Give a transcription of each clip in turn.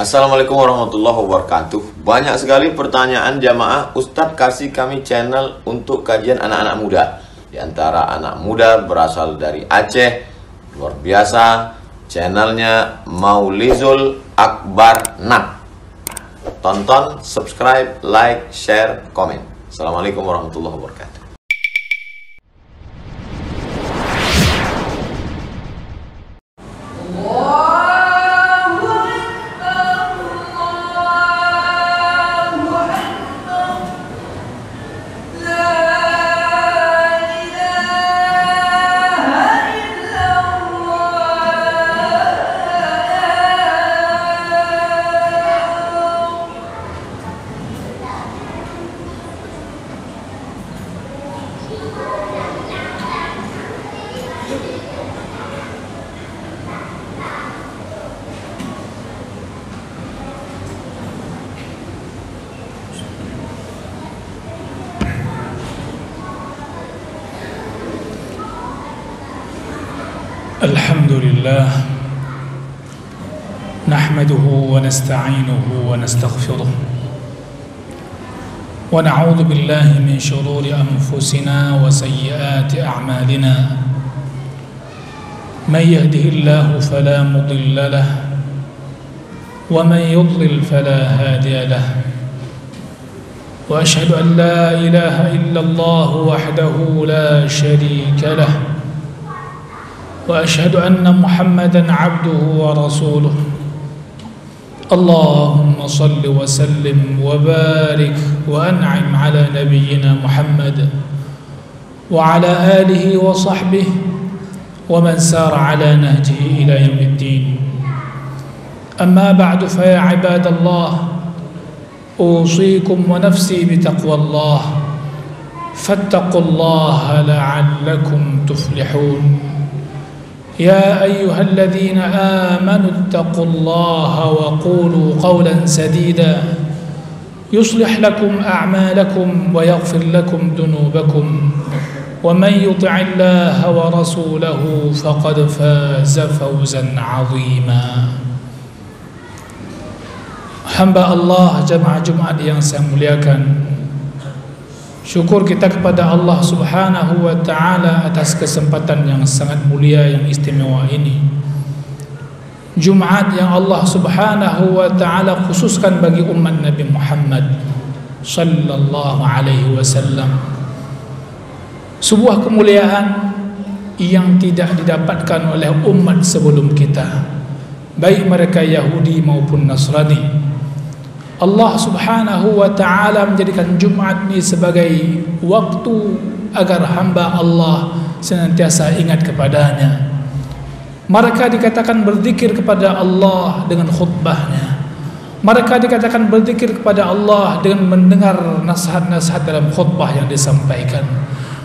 Assalamualaikum warahmatullahi wabarakatuh. Banyak sekali pertanyaan jamaah, Ustadz kasih kami channel untuk kajian anak-anak muda. Di antara anak muda berasal dari Aceh, luar biasa. Channelnya Maulizul Akbar Nak. Tonton, subscribe, like, share, komen. Assalamualaikum warahmatullahi wabarakatuh. Alhamdulillah, nahmaduhu wa nasta'inuhu wa nastaghfiruh wa na'udzu billahi min shururi anfusina wa sayyiati a'malina. Man yahdihillahu fala mudilla lahu wa man yudlil fala hadiya lahu. Wa ashhadu an la ilaha illallah wahdahu la sharika lahu وأشهد أن محمدًا عبده ورسوله. اللهم صل وسلم وبارك وأنعم على نبينا محمد وعلى آله وصحبه ومن سار على نهجه إلى يوم الدين. أما بعد، فيا عباد الله، أوصيكم ونفسي بتقوى الله، فاتقوا الله لعلكم تفلحون. يا أيها الذين آمنوا اتقوا الله وقولوا قولا سديدا يصلح لكم أعمالكم ويغفر لكم ذنوبكم ومن يطع الله ورسوله فقد فاز فوزا عظيما. Hamba Allah jamaah Jumat yang saya muliakan, syukur kita kepada Allah Subhanahu wa ta'ala atas kesempatan yang sangat mulia yang istimewa ini. Jumat yang Allah Subhanahu wa ta'ala khususkan bagi umat Nabi Muhammad sallallahu alaihi wasallam. Sebuah kemuliaan yang tidak didapatkan oleh umat sebelum kita, baik mereka Yahudi maupun Nasrani. Allah Subhanahu wa ta'ala menjadikan Jumat ini sebagai waktu agar hamba Allah senantiasa ingat kepadanya. Mereka dikatakan berzikir kepada Allah dengan khutbahnya. Mereka dikatakan berzikir kepada Allah dengan mendengar nasihat-nasihat dalam khutbah yang disampaikan.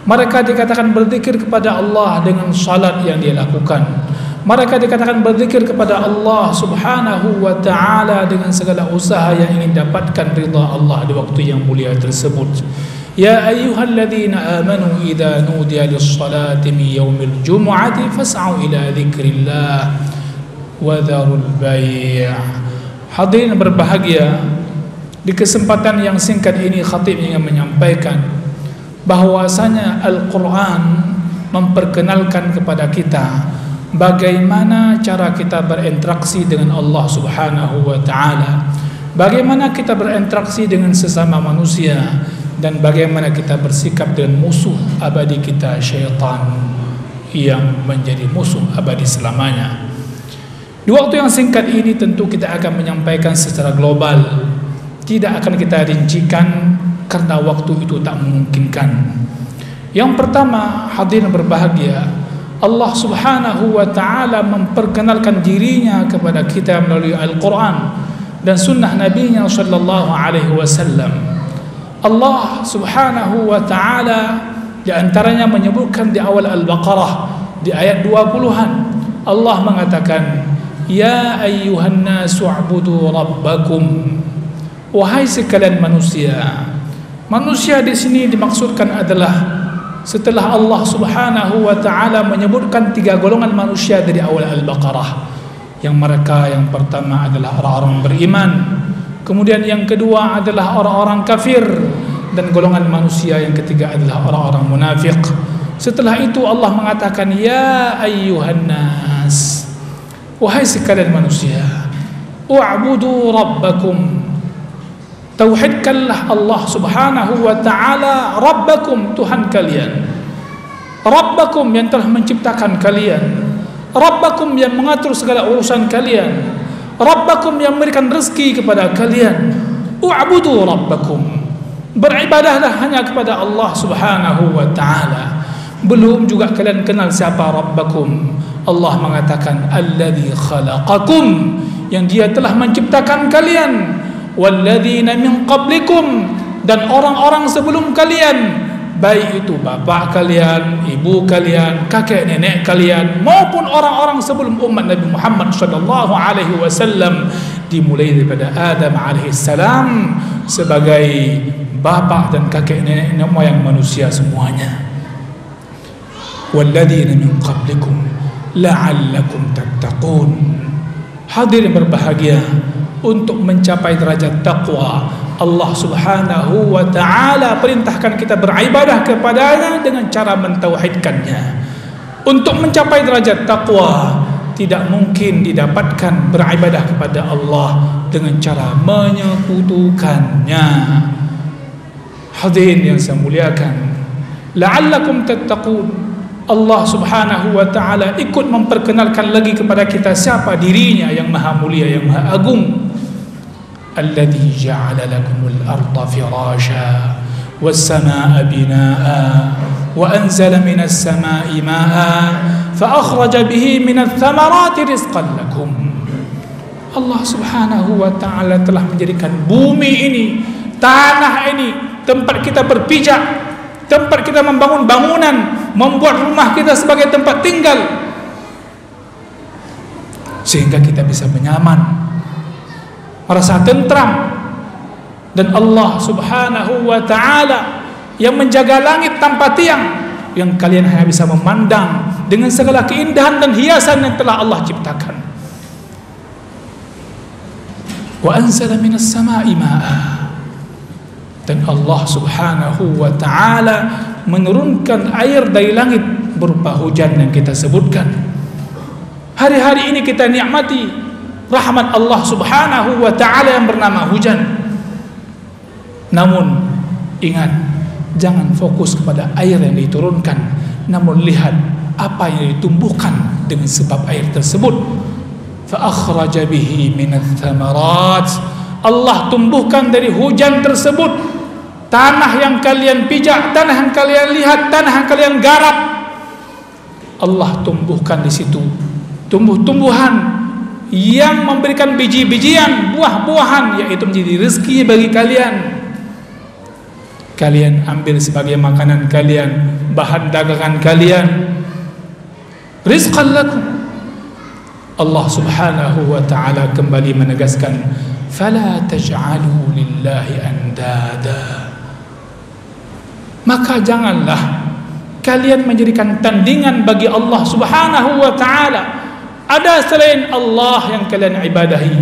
Mereka dikatakan berzikir kepada Allah dengan salat yang dia lakukan. Mereka dikatakan berzikir kepada Allah Subhanahu wa ta'ala dengan segala usaha yang ingin dapatkan ridha Allah di waktu yang mulia tersebut. Ya ayyuhalladzina amanu idza nudiya lis-salati min yaumil jumu'ati fas'au ila dzikrillah wa dzarul bai'. Hadirin berbahagia, di kesempatan yang singkat ini khatib ingin menyampaikan bahwasanya Al-Qur'an memperkenalkan kepada kita bagaimana cara kita berinteraksi dengan Allah Subhanahu wa ta'ala, bagaimana kita berinteraksi dengan sesama manusia, dan bagaimana kita bersikap dengan musuh abadi kita, syaitan, yang menjadi musuh abadi selamanya. Di waktu yang singkat ini tentu kita akan menyampaikan secara global, tidak akan kita rincikan karena waktu itu tak memungkinkan. Yang pertama, hadirin berbahagia, Allah Subhanahu wa ta'ala memperkenalkan dirinya kepada kita melalui Al-Quran dan sunnah Nabi-Nya sallallahu alaihi wasallam. Allah Subhanahu wa ta'ala di antaranya menyebutkan di awal Al-Baqarah di ayat 20-an, Allah mengatakan, Ya ayyuhan nasu a'budu rabbakum. Wahai sekalian manusia. Manusia di sini dimaksudkan adalah setelah Allah Subhanahu wa ta'ala menyebutkan 3 golongan manusia dari awal Al-Baqarah. yang mereka yang pertama adalah orang-orang beriman, kemudian yang kedua adalah orang-orang kafir, dan golongan manusia yang ketiga adalah orang-orang munafik. Setelah itu Allah mengatakan, ya ayyuhan nas, wahai sekalian manusia, u'budu rabbakum, tauhidkanlah Allah subhanahu wa ta'ala, rabbakum, Tuhan kalian, rabbakum yang telah menciptakan kalian, rabbakum yang mengatur segala urusan kalian, rabbakum yang memberikan rezeki kepada kalian. U'budu rabbakum, beribadahlah hanya kepada Allah subhanahu wa ta'ala. Belum juga kalian kenal siapa rabbakum. Allah mengatakan alladzi khalaqakum, yang dia telah menciptakan kalian, walladzina min qablikum, dan orang-orang sebelum kalian, baik itu bapak kalian, ibu kalian, kakek nenek kalian, maupun orang-orang sebelum umat Nabi Muhammad sallallahu alaihi wasallam, dimulai daripada Adam alaihi salam sebagai bapak dan kakek nenek moyang manusia semuanya. Walladzina min qablikum la'allakum tattaqun. Hadirin berbahagia, untuk mencapai derajat taqwa, Allah subhanahu wa ta'ala perintahkan kita beribadah kepadanya dengan cara mentauhidkannya. Untuk mencapai derajat taqwa, tidak mungkin didapatkan beribadah kepada Allah dengan cara menyekutukannya. Hadirin yang saya muliakan, la'allakum tattaqun. Allah subhanahu wa ta'ala ikut memperkenalkan lagi kepada kita siapa dirinya yang maha mulia, yang maha agung. Alladzi ja'ala lakumul arda firasha was samaa'a binaa'a wa anzala minas samaa'i maa'a fa akhraja bihi minats thamarati rizqan lakum. Allah subhanahu wa ta'ala telah menjadikan bumi ini, tanah ini, tempat kita berpijak, tempat kita membangun bangunan, membuat rumah kita sebagai tempat tinggal, sehingga kita bisa menyaman, merasa tentram. Dan Allah subhanahu wa ta'ala yang menjaga langit tanpa tiang, yang kalian hanya bisa memandang dengan segala keindahan dan hiasan yang telah Allah ciptakan. Wa anzala minas samaa'i maa'a, dan Allah subhanahu wa ta'ala menurunkan air dari langit berupa hujan yang kita sebutkan. Hari-hari ini kita nikmati rahmat Allah subhanahu wa ta'ala yang bernama hujan. Namun ingat, jangan fokus kepada air yang diturunkan, namun lihat apa yang ditumbuhkan dengan sebab air tersebut. Fa akhraja bihi minats thamarat, Allah tumbuhkan dari hujan tersebut tanah yang kalian pijak, tanah yang kalian lihat, tanah yang kalian garap. Allah tumbuhkan di situ tumbuh-tumbuhan yang memberikan biji-bijian, buah-buahan, yaitu menjadi rezeki bagi kalian. Kalian ambil sebagai makanan kalian, bahan dagangan kalian. Rizqan lakum. Allah subhanahu wa ta'ala kembali menegaskan, fala taj'alu lillahi andada, maka janganlah kalian menjadikan tandingan bagi Allah subhanahu wa ta'ala. Ada selain Allah yang kalian ibadahi.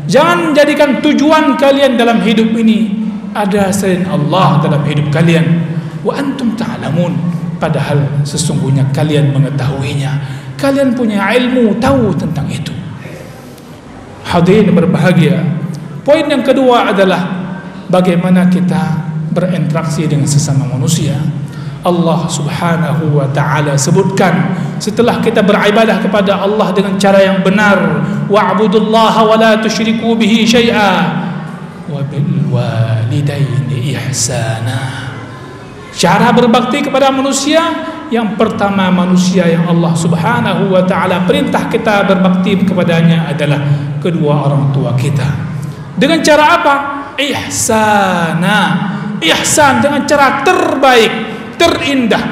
Jangan jadikan tujuan kalian dalam hidup ini ada selain Allah dalam hidup kalian. Wa antum ta'lamun, padahal sesungguhnya kalian mengetahuinya. Kalian punya ilmu, tahu tentang itu. Hadirin berbahagia, poin yang kedua adalah bagaimana kita berinteraksi dengan sesama manusia. Allah subhanahu wa ta'ala sebutkan setelah kita beribadah kepada Allah dengan cara yang benar, wa'budullaha wa la tusyriku bihi syai'a wa bil walidaini ihsana. Cara berbakti kepada manusia, yang pertama manusia yang Allah subhanahu wa ta'ala perintah kita berbakti kepadanya adalah kedua orang tua kita. Dengan cara apa? Ihsana. Ihsan dengan cara terbaik, terindah.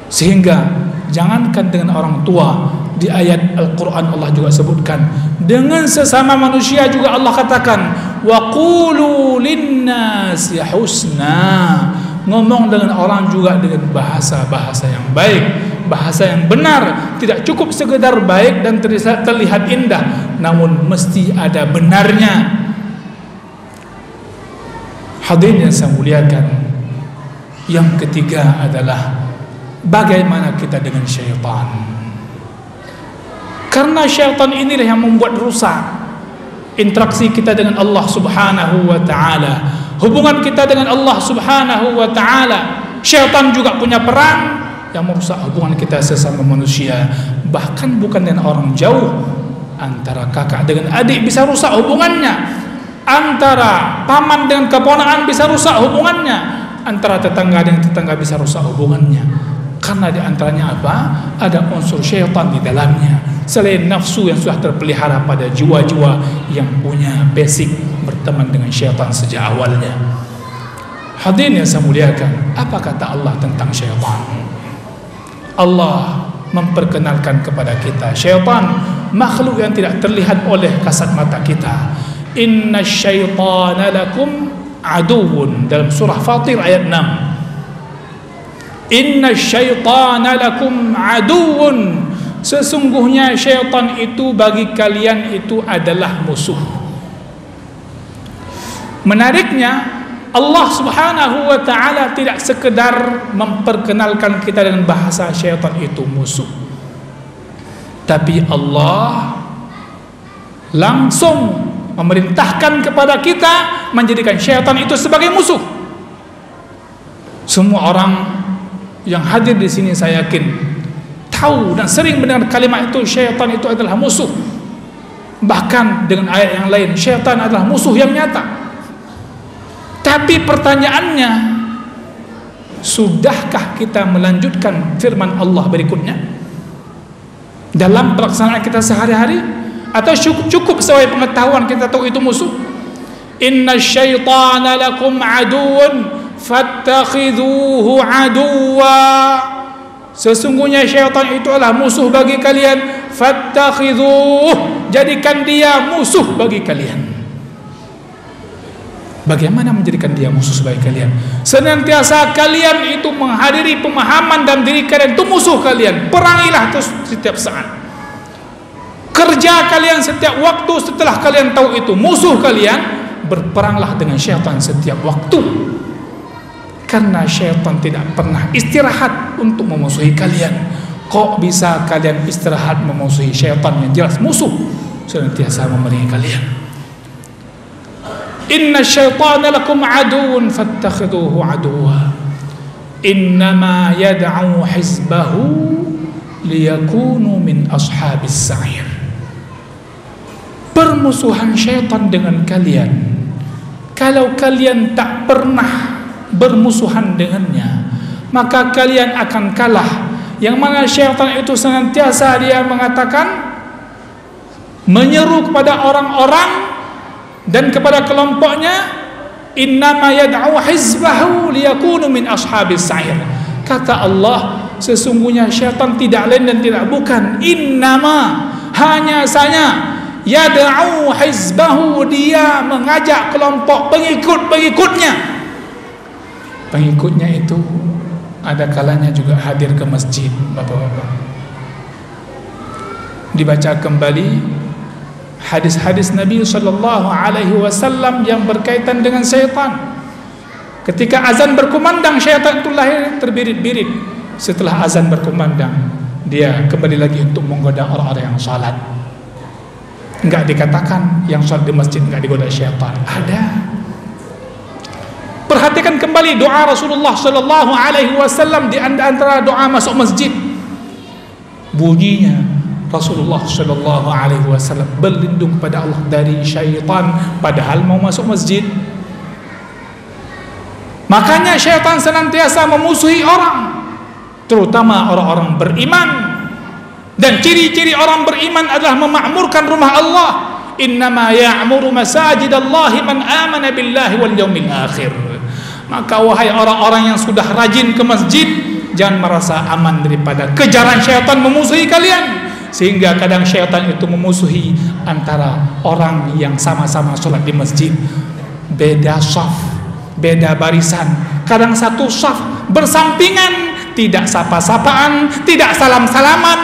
Sehingga jangankan dengan orang tua, di ayat Al-Quran Allah juga sebutkan, dengan sesama manusia juga Allah katakan, wa qulu linnasi husna. Ngomong dengan orang juga dengan bahasa-bahasa yang baik, bahasa yang benar tidak cukup sekedar baik dan terlihat indah, namun mesti ada benarnya. Hadirin yang saya muliakan, yang ketiga adalah bagaimana kita dengan syaitan. Karena syaitan inilah yang membuat rusak interaksi kita dengan Allah Subhanahu wa ta'ala, hubungan kita dengan Allah Subhanahu wa ta'ala. Syaitan juga punya peran yang merusak hubungan kita sesama manusia, bahkan bukan dengan orang jauh. Antara kakak dengan adik bisa rusak hubungannya, antara paman dengan keponakan bisa rusak hubungannya, antara tetangga dengan tetangga bisa rusak hubungannya. Karena di antaranya apa? Ada unsur syaitan di dalamnya, selain nafsu yang sudah terpelihara pada jiwa-jiwa yang punya basic berteman dengan syaitan sejak awalnya. Hadirin yang saya muliakan, apa kata Allah tentang syaitan? Allah memperkenalkan kepada kita syaitan, makhluk yang tidak terlihat oleh kasat mata kita. Inna syaitana lakum aduun, dalam surah Fatir ayat 6. Inna syaitana lakum aduun, sesungguhnya syaitan itu bagi kalian itu adalah musuh. Menariknya, Allah Subhanahu wa ta'ala tidak sekedar memperkenalkan kita dengan bahasa syaitan itu musuh, tapi Allah langsung memerintahkan kepada kita menjadikan syaitan itu sebagai musuh. Semua orang yang hadir di sini saya yakin tahu dan sering mendengar kalimat itu, syaitan itu adalah musuh. Bahkan dengan ayat yang lain, syaitan adalah musuh yang nyata. Tapi pertanyaannya, sudahkah kita melanjutkan firman Allah berikutnya dalam pelaksanaan kita sehari-hari, atau cukup sesuai pengetahuan kita tahu itu musuh? Inna syaitana lakum aduun fattakhidhuhu aduwa, sesungguhnya syaitan itu adalah musuh bagi kalian. Fattakhidhuh, jadikan dia musuh bagi kalian. Bagaimana menjadikan dia musuh sebagai kalian? Senantiasa kalian itu menghadiri pemahaman dalam diri kalian itu musuh kalian, perangilah terus setiap saat. Kerja kalian setiap waktu setelah kalian tahu itu musuh kalian, berperanglah dengan syaitan setiap waktu. Karena syaitan tidak pernah istirahat untuk memusuhi kalian. Kok bisa kalian istirahat memusuhi syaitan yang jelas musuh senantiasa memerangi kalian? Inna syaitana lakum aduun fattakhidhuhu aduwa innama yad'u hizbahu liyakunu min ashabis sa'ir. Permusuhan syaitan dengan kalian, kalau kalian tak pernah bermusuhan dengannya, maka kalian akan kalah. Yang mana syaitan itu senantiasa dia mengatakan, menyeru kepada orang-orang dan kepada kelompoknya, innama yad'u hizbahu liyakunu min ashabis sa'ir. Kata Allah, sesungguhnya syaitan tidak lain dan tidak bukan, innama, hanya saja, yad'u hizbahu, dia mengajak kelompok pengikut-pengikutnya. Pengikutnya itu ada kalanya juga hadir ke masjid, bapak-bapak. Dibaca kembali hadis-hadis Nabi SAW yang berkaitan dengan syaitan. Ketika azan berkumandang, syaitan itu lahir terbirit-birit. Setelah azan berkumandang, dia kembali lagi untuk menggoda orang-orang yang salat. Enggak dikatakan yang salat di masjid enggak digoda syaitan. Ada. Perhatikan kembali doa Rasulullah SAW di antara doa masuk masjid. Bunyinya, Rasulullah SAW berlindung kepada Allah dari syaitan padahal mau masuk masjid. Makanya syaitan senantiasa memusuhi orang, terutama orang-orang beriman. Dan ciri-ciri orang beriman adalah memakmurkan rumah Allah. Innama ya'muru masajidallahi man amana billahi wal yawmil akhir. Maka wahai orang-orang yang sudah rajin ke masjid, jangan merasa aman daripada kejaran syaitan memusuhi kalian. Sehingga kadang syaitan itu memusuhi antara orang yang sama-sama sholat di masjid, beda shaf, beda barisan, kadang satu shaf bersampingan, tidak sapa-sapaan, tidak salam-salaman,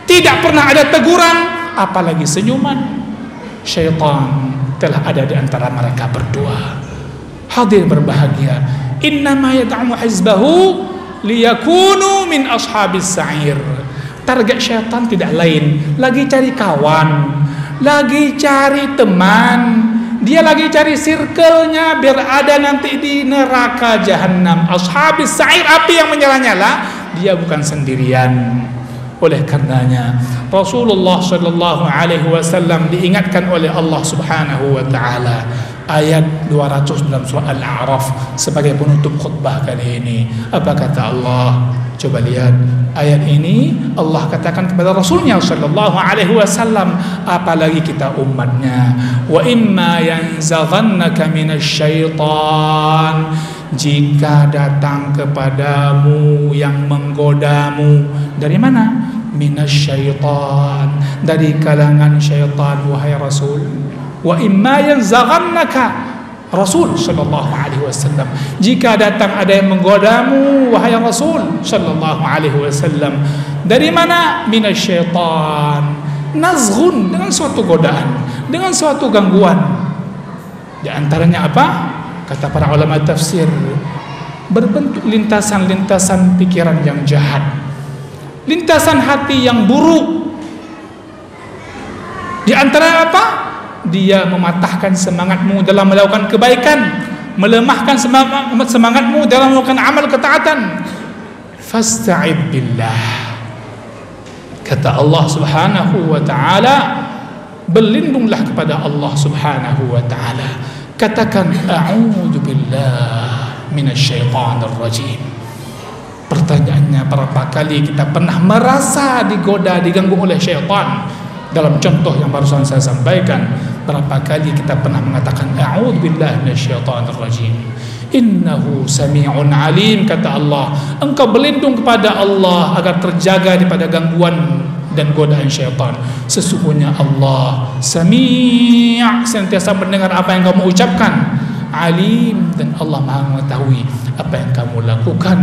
tidak pernah ada teguran, apalagi senyuman. Syaitan telah ada di antara mereka berdua. Hadir berbahagia, innama yad'u hizbahu liyakunu min ashabis sa'ir. Target syaitan tidak lain, lagi cari kawan, lagi cari teman, dia lagi cari circle-nya biar ada nanti di neraka jahanam. Ashabis sa'ir, api yang menyala-nyala, dia bukan sendirian. Oleh karenanya Rasulullah sallallahu alaihi wasallam diingatkan oleh Allah Subhanahu wa taala ayat 200 dalam surah Al-A'raf sebagai penutup khutbah kali ini. Apa kata Allah? Coba lihat ayat ini. Allah katakan kepada Rasulnya sallallahu alaihi wasallam, apalagi kita umatnya, wa imma yanzaghannaka minasyaitan, jika datang kepadamu yang menggodamu. Dari mana? Minasyaitan, dari kalangan syaitan, wahai Rasul. Wa imma yanzaghannaka, Rasul sallallahu alaihi wasallam, jika datang ada yang menggodamu wahai Rasul sallallahu alaihi wasallam, dari mana? Minasyaitan. Nazghun, dengan suatu godaan, dengan suatu gangguan. Di antaranya apa? Kata para ulama tafsir, berbentuk lintasan-lintasan pikiran yang jahat, lintasan hati yang buruk. Di antara apa? Dia mematahkan semangatmu dalam melakukan kebaikan, melemahkan semangatmu dalam melakukan amal ketaatan. Fasta'id billah. Kata Allah Subhanahu wa ta'ala, berlindunglah kepada Allah Subhanahu wa ta'ala. Katakan a'udzu billah minasyaitonir rajim. Pertanyaannya, berapa kali kita pernah merasa digoda, diganggu oleh syaitan? Dalam contoh yang barusan saya sampaikan, berapa kali kita pernah mengatakan a'udzu billahi minasyaitonir rajim. Innahu sami'un alim, kata Allah. Engkau berlindung kepada Allah agar terjaga daripada gangguan dan godaan syaitan. Sesungguhnya Allah Sami', senantiasa mendengar apa yang kamu ucapkan. Alim, dan Allah Maha mengetahui apa yang kamu lakukan.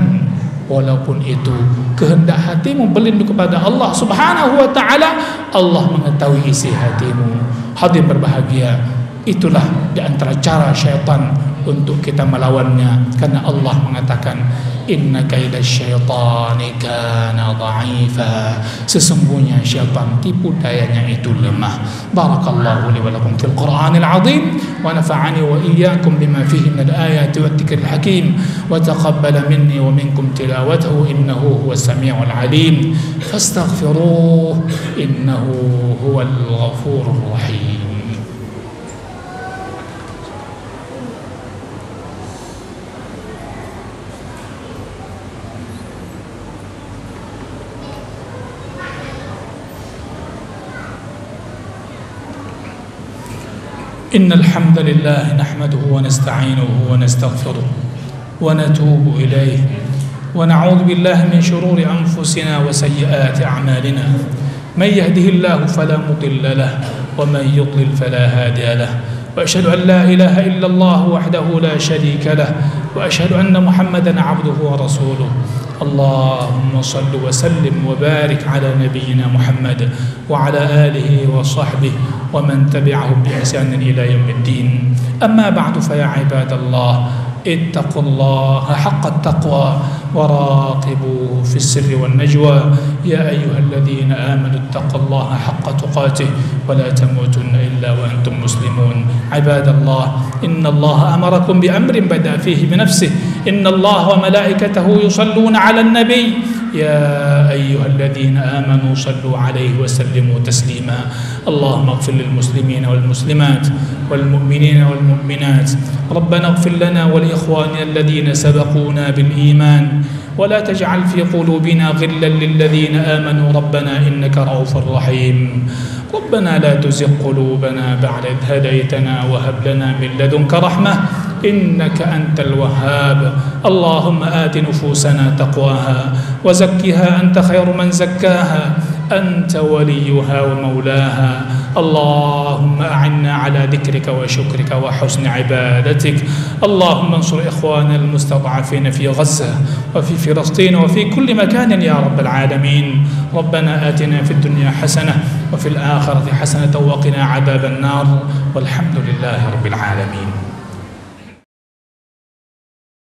Walaupun itu kehendak hatimu berlindung kepada Allah Subhanahu wa ta'ala, Allah mengetahui isi hatimu. Hadir berbahagia, itulah di antara cara syaitan untuk kita melawannya. Karena Allah mengatakan, inna kaida syaitani kana dha'ifa, sesungguhnya syaitan tipu dayanya itu lemah. Barakallahu li wa lakum fil Qur'anil 'azim wa nafa'ani wa iyyakum bima fihi min al-ayati wat dzikril hakim wa taqabbala minni wa minkum tilawatahu innahu huwas sami'ul 'alim fastaghfiruhu innahu huwal ghafurur rahim. إن الحمد لله نحمده ونستعينه ونستغفره ونتوب إليه ونعوذ بالله من شرور أنفسنا وسيئات أعمالنا. من يهده الله فلا مضل له ومن يضلل فلا هادي له. وأشهد أن لا إله إلا الله وحده لا شريك له وأشهد أن محمدا عبده ورسوله. اللهم صل وسلم وبارك على نبينا محمد وعلى آله وصحبه ومن تبعهم بإحسان إلى يوم الدين. أما بعد، فيا عباد الله اتقوا الله حق التقوى وراقبوه في السر والنجوى. يا أيها الذين آمنوا اتقوا الله حق تقاته ولا تموتن إلا وأنتم مسلمون. عباد الله، إن الله أمركم بأمر بدأ فيه بنفسه. إن الله وملائكته يصلون على النبي. يا أيها الذين آمنوا صلوا عليه وسلموا تسليما. اللهم اغفر للمسلمين والمسلمات والمؤمنين والمؤمنات. ربنا اغفر لنا ولإخواننا الذين سبقونا بالإيمان ولا تجعل في قلوبنا غلا للذين آمنوا ربنا إنك رؤوف رحيم. ربنا لا تزغ قلوبنا بعد إذ هديتنا وهب لنا من لدنك رحمة إنك أنت الوهاب. اللهم آت نفوسنا تقواها وزكها أنت خير من زكاها أنت وليها ومولاها. اللهم أعنا على ذكرك وشكرك وحسن عبادتك. اللهم انصر إخواننا المستضعفين في غزة وفي فلسطين وفي كل مكان يا رب العالمين. ربنا آتنا في الدنيا حسنة وفي الآخرة حسنة وقنا عذاب النار، والحمد لله رب العالمين.